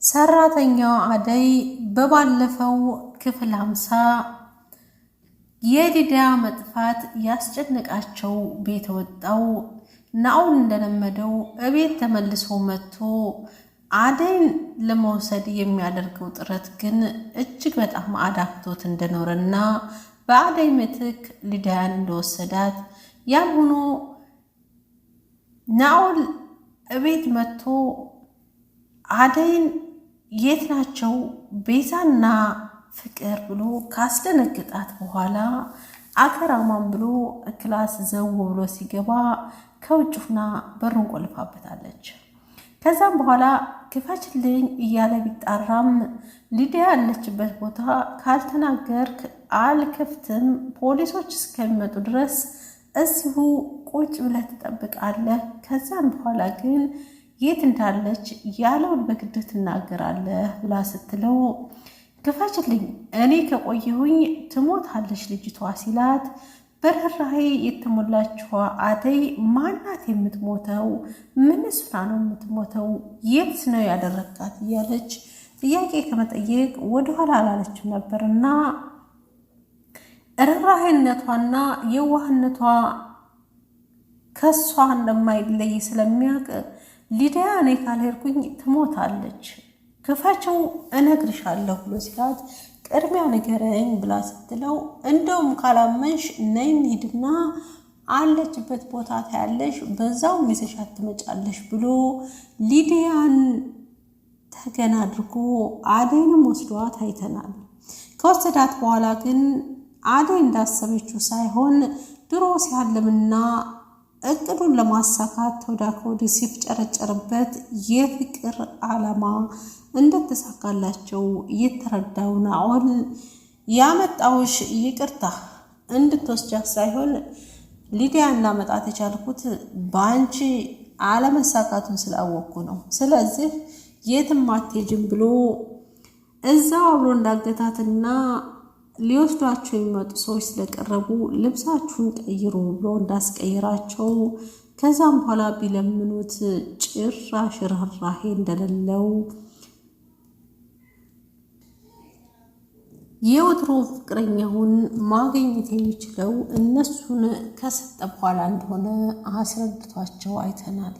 ሰራተኛዋ አደይ በባለፈው ክፍል 50 የሊዲያ መጥፋት ያስጨነቃቸው ቤት ወጣው ናኦል እንደለመደው እቤት ተመልሶ መጥቶ አደይን ለመውሰድ የሚያደርገው ጥረት ግን እጅግ በጣም አዳክቶት እንደኖረና በአደይ ምትክ ሊዲያን እንደወሰዳት ያልሆኖ ናኦል እቤት መጥቶ አደይን የት ናቸው ቤዛና ፍቅር ብሎ ካስደነግጣት በኋላ አከራማን ብሎ ክላስ ዘው ብሎ ሲገባ ከውጭ ሆና በሩን ቆልፋበታለች። ከዛም በኋላ ክፈችልኝ እያለ ቢጣራም ሊዲያ ያለችበት ቦታ ካልተናገርክ አልከፍትም፣ ፖሊሶች እስከሚመጡ ድረስ እዚሁ ቁጭ ብለህ ትጠብቃለህ፣ ከዛም በኋላ ግን የት እንዳለች ያለውን በግድ ትናገራለህ ብላ ስትለው ክፈችልኝ እኔ ከቆየሁኝ ትሞታለች ልጅቷ ሲላት በርህራሄ የተሞላችዋ አደይ ማናት የምትሞተው? ምንስ ሆና ነው የምትሞተው? የት ነው ያደረጋት? እያለች ጥያቄ ከመጠየቅ ወደኋላ አላለችም ነበርና ርህራሄነቷና የዋህነቷ ከሷ እንደማይለይ ስለሚያውቅ ሊዲያ እኔ ካልሄድኩኝ ትሞታለች፣ ክፈችው እነግርሻለሁ ብሎ ሲላት ቅድሚያ ንገረኝ ብላ ስትለው እንደውም ካላመንሽ ነይ እንሂድና አለችበት ቦታ ታያለሽ፣ በዛው ይዘሻት ትመጫለሽ ብሎ ሊዲያን ተገና አድርጎ አደይንም ወስዷት አይተናል። ከወሰዳት በኋላ ግን አደይ እንዳሰበችው ሳይሆን ድሮ ሲያልምና እቅዱን ለማሳካት ተወዳ ከወዲህ ሲፍጨረጨርበት የፍቅር ዓላማ እንደተሳካላቸው የተረዳው ናኦል ያመጣውሽ ይቅርታ እንድትወስጃት ሳይሆን ሊዲያን ላመጣት የቻልኩት በአንቺ አለመሳካቱን ስላወቅኩ ነው፣ ስለዚህ የትም አትሄጂም ብሎ እዛው አብሮ እንዳገታትና ሊወስዷቸው የሚመጡ ሰዎች ስለቀረቡ ልብሳችሁን ቀይሩ ብሎ እንዳስቀይራቸው ከዛም በኋላ ቢለምኑት ጭራሽ ርህራሄ እንደሌለው የወትሮ ፍቅረኛውን ማግኘት የሚችለው እነሱን ከሰጠ በኋላ እንደሆነ አስረድቷቸው አይተናል።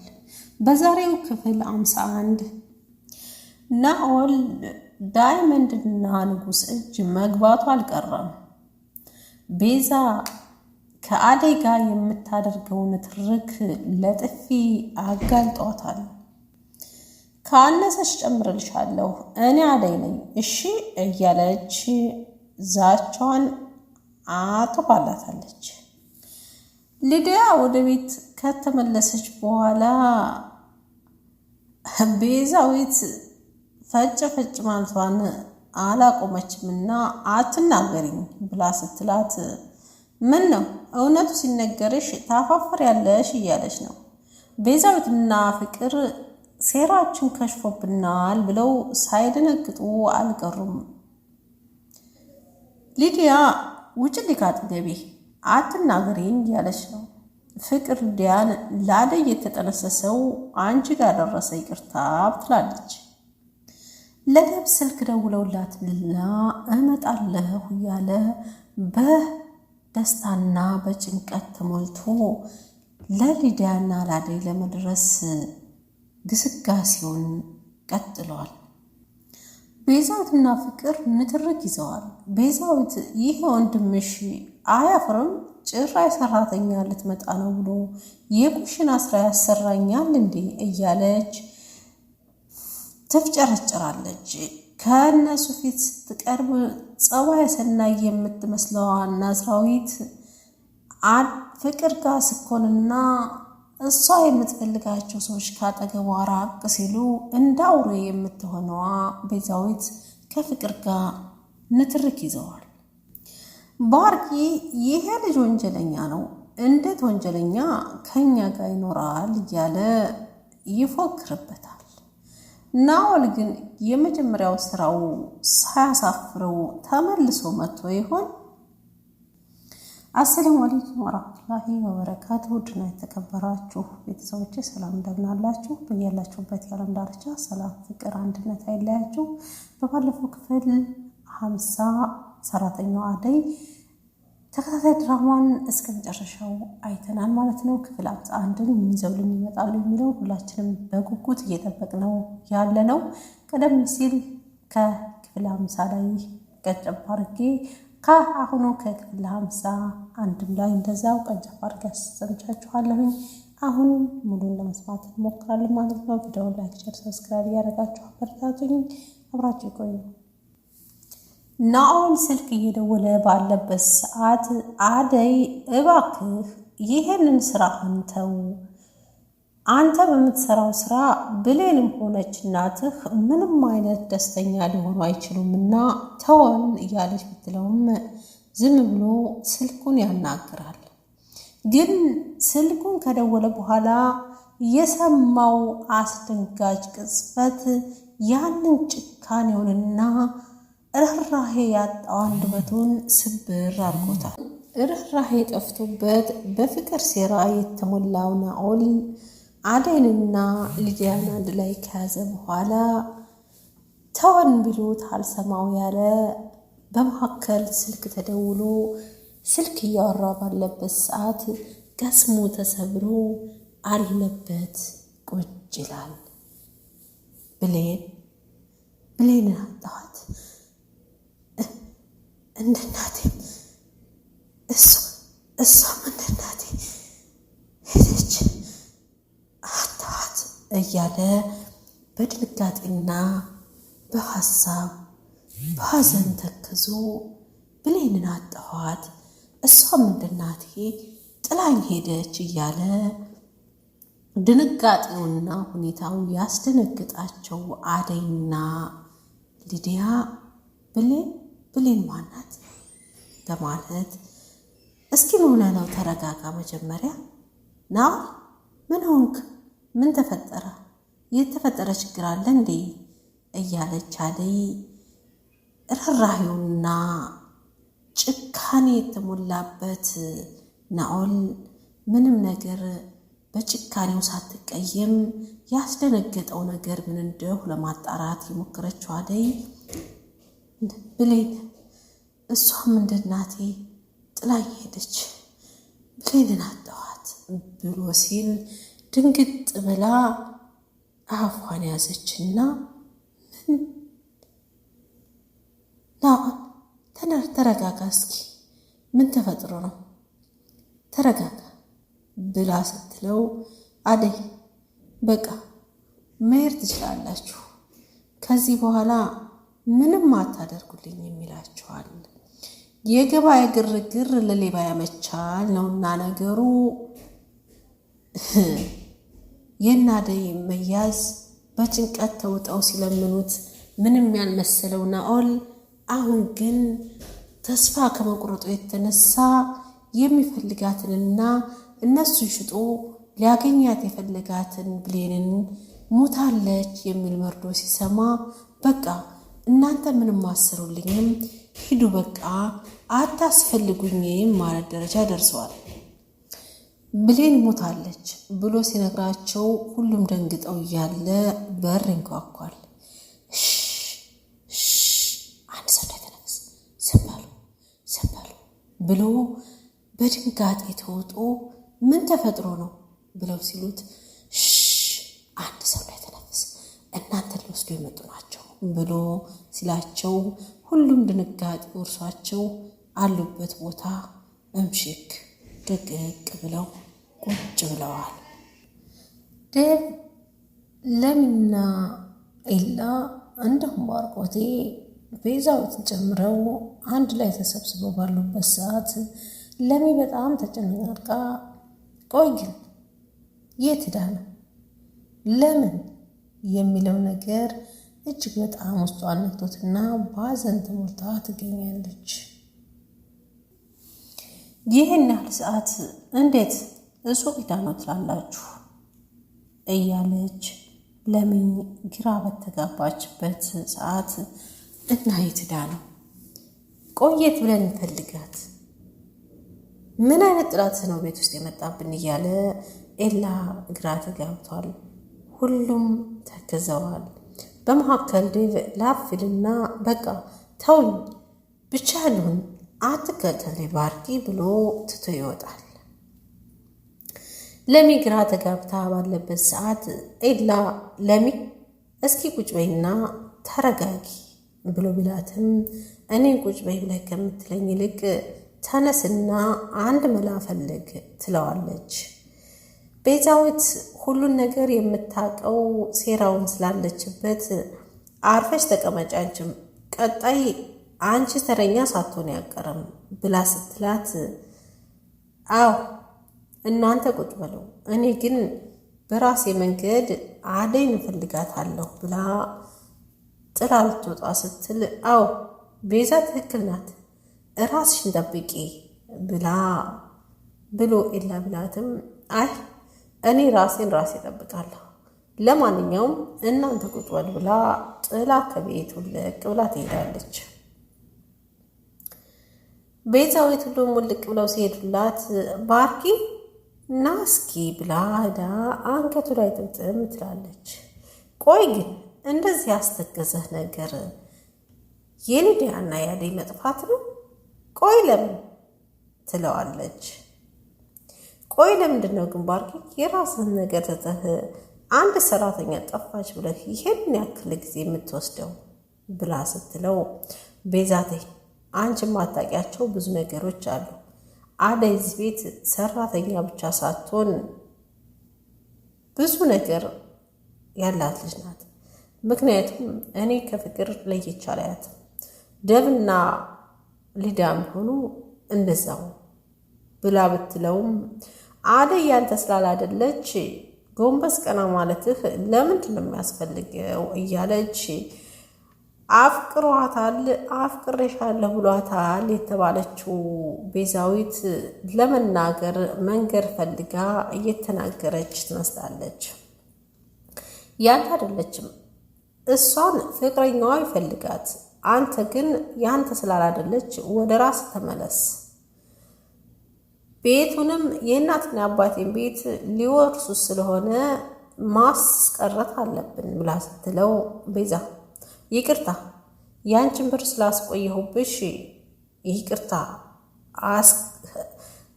በዛሬው ክፍል 51 ናኦል ዳይመንድና ንጉስ እጅ መግባቱ አልቀረም። ቤዛ ከአደይ ጋር የምታደርገውን ትርክ ለጥፊ አጋልጧታል። ካነሰች ጨምርልሻለሁ እኔ አደይ ነኝ እሺ እያለች ዛቻዋን አጥባላታለች። ሊዲያ ወደ ቤት ከተመለሰች በኋላ ቤዛዊት ፈጭ ማለቷን አላቆመችምና አትናገሪኝ ብላ ስትላት ምን ነው እውነቱ ሲነገርሽ ታፋፍሪያለሽ እያለች ነው። ቤዛዊትና ፍቅር ሴራችን ከሽፎብናል ብለው ሳይደነግጡ አልቀሩም። ሊዲያ ውጭልኝ ካጠገቤ አትናገሪኝ እያለች ነው። ፍቅር ሊዲያን ለአደይ የተጠነሰሰው አንቺ ጋር ደረሰ ይቅርታ ትላለች። ለደብ ስልክ ደውለውላትና እመጣለሁ እያለ በደስታና በጭንቀት ተሞልቶ ለሊዲያና ለአደይ ለመድረስ ግስጋሴውን ቀጥለዋል። ቤዛዊትና ፍቅር ንትርክ ይዘዋል። ቤዛዊት ይህ ወንድምሽ አያፍርም? ጭራሽ ሰራተኛ ልትመጣ ነው ብሎ የኩሽና ስራ ያሰራኛል እንዴ እያለች ትፍጨረጨራለች። ከእነሱ ፊት ስትቀርብ ጸባይ ሰናይ የምትመስለዋ ናዝራዊት ፍቅር ጋር ስኮንና እሷ የምትፈልጋቸው ሰዎች ካጠገቧ ራቅ ሲሉ እንደ አውሬ የምትሆነዋ ቤዛዊት ከፍቅር ጋር ንትርክ ይዘዋል። ባርኪ ይሄ ልጅ ወንጀለኛ ነው፣ እንዴት ወንጀለኛ ከኛ ጋር ይኖራል እያለ ይፎክርበታል። ናኦል ግን የመጀመሪያው ስራው ሳያሳፍረው ተመልሶ መጥቶ ይሆን? አሰላሙ አለይኩም ወራህመቱላሂ ወበረካቱ። ውድና የተከበራችሁ ቤተሰቦቼ ሰላም እንደምን አላችሁ? በያላችሁበት የዓለም ዳርቻ ሰላም፣ ፍቅር፣ አንድነት አይለያችሁ። በባለፈው ክፍል 50 ሰራተኛዋ አደይ ተከታታይ ድራማን እስከ መጨረሻው አይተናል ማለት ነው። ክፍል 51ን ይዘውልን ይመጣሉ የሚለው ሁላችንም በጉጉት እየጠበቅነው ያለ ነው። ቀደም ሲል ከክፍል 50 ላይ ቀጨብ አድርጌ ከአሁኑ ከክፍል 51 ላይ እንደዛው ቀጨብ አድርጌ አሰምቻችኋለሁኝ። አሁን ሙሉን ለመስማት እንሞክራለን ማለት ነው። ቪዲዮውን ላይክ፣ ሼር፣ ሰብስክራይብ እያደረጋችሁ አበረታቱኝ። አብራችሁ ይቆዩ። ናኦል ስልክ እየደወለ ባለበት ሰዓት አደይ እባክህ ይሄንን ስራህን ተው፣ አንተ በምትሰራው ስራ ብሌንም ሆነች እናትህ ምንም አይነት ደስተኛ ሊሆኑ አይችሉምና ተወን እያለች ብትለውም ዝም ብሎ ስልኩን ያናግራል። ግን ስልኩን ከደወለ በኋላ የሰማው አስደንጋጭ ቅጽበት ያንን ጭካኔውንና ርህራሄ ያጣው አንደበቱን ስብር አድርጎታል። ርህራሄ ጠፍቶበት በፍቅር ሴራ የተሞላው ናኦል አደይንና ሊዲያን አንድ ላይ ከያዘ በኋላ ተወን ቢሉት አልሰማው ያለ በመካከል ስልክ ተደውሎ ስልክ እያወራ ባለበት ሰዓት ቀስሙ ተሰብሮ አለበት ቁጭ ይላል። ብሌንን አጣኋት እንደ እናቴ እሷም እንደ እናቴ ሄደች አጣኋት እያለ በድንጋጤና በሀሳብ በሀዘን ተክዞ ብሌንን አጣኋት እሷም እንደ እናቴ ጥላኝ ሄደች እያለ ድንጋጤውና ሁኔታው ያስደነግጣቸው አደይና ሊዲያ ብሌን ማናት በማለት እስኪ ምን ነው ተረጋጋ፣ መጀመሪያ ናኦል ምን ሆንክ? ምን ተፈጠረ? የተፈጠረ ችግር አለ እንዴ? እያለች አደይ ርህራሄውና ጭካኔ የተሞላበት ናኦል ምንም ነገር በጭካኔው ሳትቀየም ያስደነገጠው ነገር ምን እንደው ለማጣራት የሞከረችው አደይ ብሌን እሷም እንደ እናቴ ጥላኝ ሄደች፣ ብሌንን አጣኋት ብሎ ሲል ድንግጥ ብላ አፏን ያዘችና ምን ናኦል ተረጋጋ፣ እስኪ ምን ተፈጥሮ ነው? ተረጋጋ ብላ ስትለው አደይ በቃ መሄድ ትችላላችሁ፣ ከዚህ በኋላ ምንም አታደርጉልኝ የሚላችኋል። የገበያ ግርግር ለሌባ ያመቻል ነውና ነገሩ። የናደይ መያዝ በጭንቀት ተውጠው ሲለምኑት ምንም ያልመሰለው ናኦል አሁን ግን ተስፋ ከመቁረጡ የተነሳ የሚፈልጋትንና እነሱን ሽጦ ሊያገኛት የፈለጋትን ብሌንን ሞታለች የሚል መርዶ ሲሰማ በቃ እናንተ ምንም አሰሩልኝም፣ ሂዱ በቃ አታስፈልጉኝም ማለት ደረጃ ደርሰዋል። ብሌን ሞታለች ብሎ ሲነግራቸው ሁሉም ደንግጠው እያለ በር ይንኳኳል። አንድ ሰው እንዳይተነፍስ ዝም በሉ ብሎ በድንጋጤ ተውጦ ምን ተፈጥሮ ነው ብለው ሲሉት አንድ ሰው እንዳይተነፍስ እናንተን ሊወስዱ የመጡ ናቸው ብሎ ሲላቸው ሁሉም ድንጋጤ ወርሷቸው አሉበት ቦታ እምሽክ ድቅቅ ብለው ቁጭ ብለዋል። ዴቭ ለሚና ኤላ እንደውም ባርኮቴ ቤዛዊትን ጨምረው አንድ ላይ ተሰብስበው ባሉበት ሰዓት ለሚ በጣም ተጨናንቃ ቆይ ግን የት ሄዳ ነው ለምን የሚለው ነገር እጅግ በጣም ውስጧን ነክቶትና በሀዘን ተሞልታ ትገኛለች። ይህን ያህል ሰዓት እንዴት እሱ ሄዳ ነው ትላላችሁ እያለች ለሚ ግራ በተጋባችበት ሰዓት እና የት ሄዳ ነው? ቆየት ብለን እንፈልጋት፣ ምን አይነት ጥላት ነው ቤት ውስጥ የመጣብን እያለ ኤላ ግራ ተጋብቷል። ሁሉም ተክዘዋል። በመካከል ዴቭ ላፊልና በቃ ተውኝ ብቻ ያለውን አትከተል ባርኪ ብሎ ትቶ ይወጣል። ለሚ ግራ ተጋብታ ባለበት ሰዓት ኤላ ለሚ እስኪ ቁጭ በይና ተረጋጊ ብሎ ቢላትም እኔ ቁጭ በይ ብለህ ከምትለኝ ይልቅ ተነስና አንድ መላ ፈልግ ትለዋለች። ቤዛዊት ሁሉን ነገር የምታውቀው ሴራውን ስላለችበት አርፈሽ ተቀመጪ፣ አንቺም ቀጣይ አንቺ ተረኛ ሳትሆን ያቀርም ብላ ስትላት አዎ እናንተ ቁጭ በለው እኔ ግን በራሴ መንገድ አደይን እፈልጋታለሁ ብላ ጥላ ልትወጣ ስትል አዎ ቤዛ ትክክል ናት ራስሽን ጠብቂ ብሎ ኤላ ብላትም አይ እኔ ራሴን ራሴ እጠብቃለሁ፣ ለማንኛውም እናንተ ቁጭ በል ብላ ጥላ ከቤት ውልቅ ብላ ትሄዳለች። ቤዛዊት ሁሉም ውልቅ ብለው ሲሄዱላት ባርኪ ና እስኪ ብላ ሄዳ አንገቱ ላይ ጥምጥም ትላለች። ቆይ ግን እንደዚህ ያስተገዘህ ነገር የሊዲያና ያደይ መጥፋት ነው? ቆይ ለምን ትለዋለች። ቆይ ለምንድን ነው ግን ባርኪ የራስህን ነገር ትተህ አንድ ሰራተኛ ጠፋች ብለህ ይሄን ያክል ጊዜ የምትወስደው ብላ ስትለው ቤዛቴ አንቺ ማታውቂያቸው ብዙ ነገሮች አሉ። አደይ እዚህ ቤት ሰራተኛ ብቻ ሳትሆን ብዙ ነገር ያላት ልጅ ናት። ምክንያቱም እኔ ከፍቅር ለይቼ አላያትም። ደብና ሊዳም ሆኑ እንደዛው ብላ ብትለውም አደይ ያንተ ስላላደለች ጎንበስ ቀና ማለትህ ለምንድን ነው የሚያስፈልገው እያለች አፍቅሯታል፣ አፍቅሬሻለሁ ብሏታል የተባለችው ቤዛዊት ለመናገር መንገድ ፈልጋ እየተናገረች ትመስላለች። ያንተ አይደለችም፣ እሷን ፍቅረኛዋ ይፈልጋት፣ አንተ ግን ያንተ ስላላደለች ወደ ራስ ተመለስ፣ ቤቱንም የእናትና አባቴን ቤት ሊወርሱ ስለሆነ ማስቀረት አለብን ብላ ስትለው ቤዛ ይቅርታ ያንቺን ብር ስላስቆየሁብሽ ይቅርታ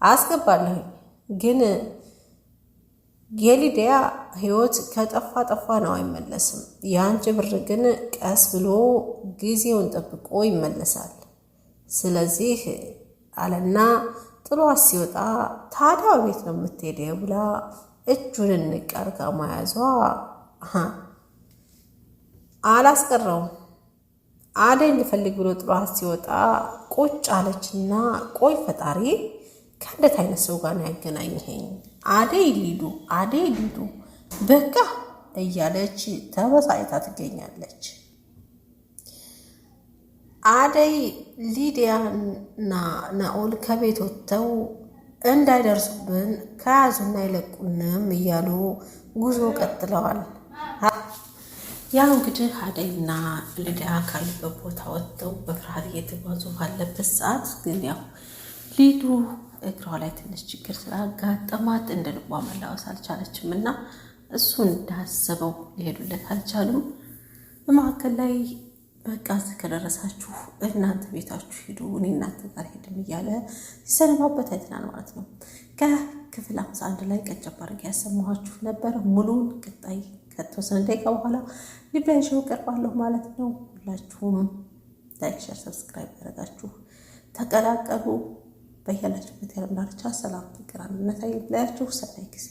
አስገባለሁ፣ ግን የሊዲያ ህይወት ከጠፋ ጠፋ ነው አይመለስም። የአንቺ ብር ግን ቀስ ብሎ ጊዜውን ጠብቆ ይመለሳል። ስለዚህ አለና ጥሏት ሲወጣ ታዲያ ቤት ነው የምትሄደው ብላ እጁን እንቅ አድርጋ መያዟ አላስቀረውም። አደይ ልፈልግ ብሎ ጥሏት ሲወጣ ቁጭ አለችና ቆይ ፈጣሪ ከእንዴት አይነት ሰው ጋር ነው ያገናኘኸኝ? አደይ ሊዱ በቃ እያለች ተበሳጭታ ትገኛለች። አደይ ሊዲያና ናኦል ከቤት ወጥተው እንዳይደርሱብን ከያዙና አይለቁንም እያሉ ጉዞ ቀጥለዋል። ያው እንግዲህ አደይና ሊዲያ ካሉበት ቦታ ወጥተው በፍርሃት እየተጓዙ ባለበት ሰዓት ግን ያው ሊዱ እግሯ ላይ ትንሽ ችግር ስላጋጠማት እንደ ልቧ መላወስ አልቻለችም እና እሱ እንዳሰበው ሊሄዱለት አልቻሉም። በመካከል ላይ በቃ እዚህ ከደረሳችሁ እናንተ ቤታችሁ ሂዱ፣ እኔ እናንተ ጋር ሄድም እያለ ሲሰነባበት አይተናል ማለት ነው። ከክፍል 51 ላይ ቀጨብ አድርጌ ያሰማኋችሁ ነበር። ሙሉውን ቀጣይ ከተወሰነ ደቂቃ በኋላ ሊብላይሽው ቀርባለሁ ማለት ነው። ሁላችሁም ላይክ፣ ሼር፣ ሰብስክራይብ ያደረጋችሁ ተቀላቀሉ። በያላችሁበት ያለም ዳርቻ ሰላም፣ ፍቅር፣ አንድነት አይለያችሁ። ሰናይ ጊዜ